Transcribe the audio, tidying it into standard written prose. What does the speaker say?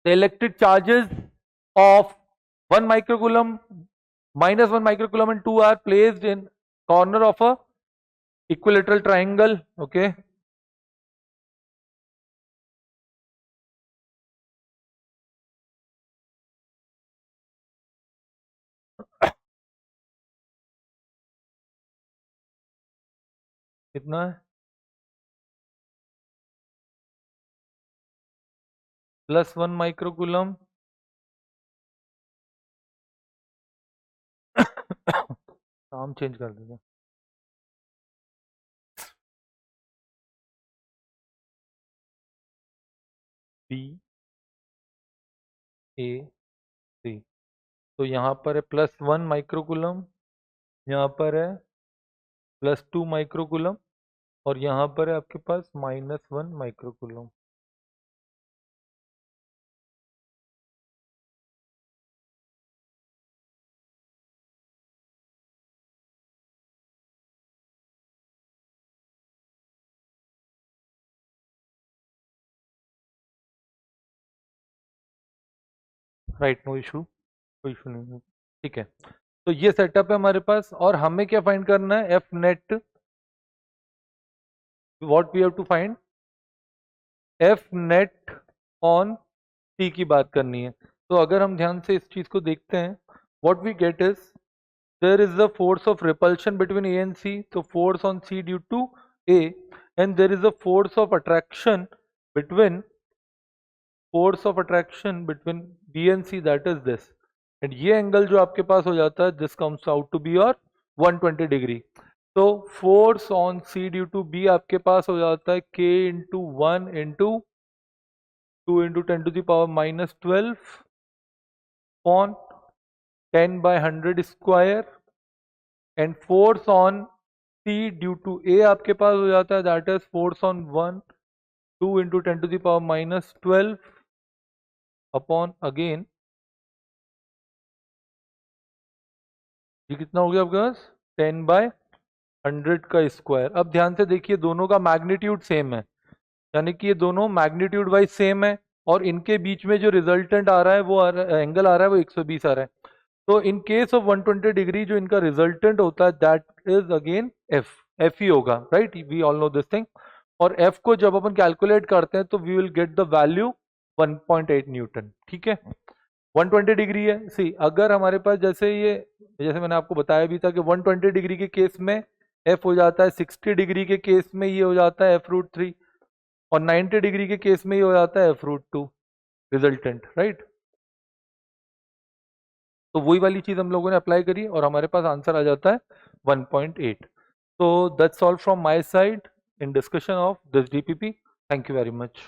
the electric charges of 1 microcoulomb, minus 1 microcoulomb and 2 are placed in corner of a equilateral triangle. Okay, कितना है? +1 microcoulomb नाम change कर देंगे, B ए सी। तो यहाँ पर है +1 माइक्रोकूलम, यहाँ पर है +2 माइक्रोकूलम और यहाँ पर है आपके पास -1 माइक्रोकूलम। राइट, नो इशू, कोई इशू नहीं है, ठीक है। तो ये सेटअप है हमारे पास और हमें क्या फाइंड करना है? F net, what we have to find? F net on C की बात करनी है। तो अगर हम ध्यान से इस चीज को देखते हैं, what we get is there is the force of repulsion between A and C, तो force on C due to A, and there is a force of attraction between B and C, that is this, and ये angle जो आपके पास हो जाता है this comes out to be और 120 degree. तो force on C due to B आपके पास हो जाता है k into 1 into 2 into 10⁻⁻12 upon 10/100 square, and force on C due to A आपके पास हो जाता है that is force on 1 2 into 10⁻⁻12 upon again, ये कितना हो गया आपके पास? 10/100 का स्क्वायर। अब ध्यान से देखिए दोनों का मैग्नीट्यूड सेम है, यानी कि ये दोनों मैग्नीट्यूड वाइज सेम है और इनके बीच में जो रिजल्टेंट आ रहा है वो एंगल आ रहा है वो 120 आ रहा है। तो इन केस ऑफ 120 डिग्री जो इनका रिजल्टेंट होता है दैट इज अगेन एफ ही होगा, right, we all know this thing. और एफ को जब अपन कैलकुलेट करते हैं तो we will get the value 1.8 newton, ठीक है। 120 डिग्री है, सी अगर हमारे पास जैसे मैंने आपको बताया भी था कि 120 डिग्री के केस में एफ हो जाता है, 60 डिग्री के केस में ये हो जाता है f√3 और 90 डिग्री के केस में ये हो जाता है f√2 रिजल्टेंट, राइट। तो वही वाली चीज हम लोगों ने अप्लाई करी और हमारे पास आंसर आ जाता है 1.8। तो that's all from my side in discussion of this DPP. Thank you very much.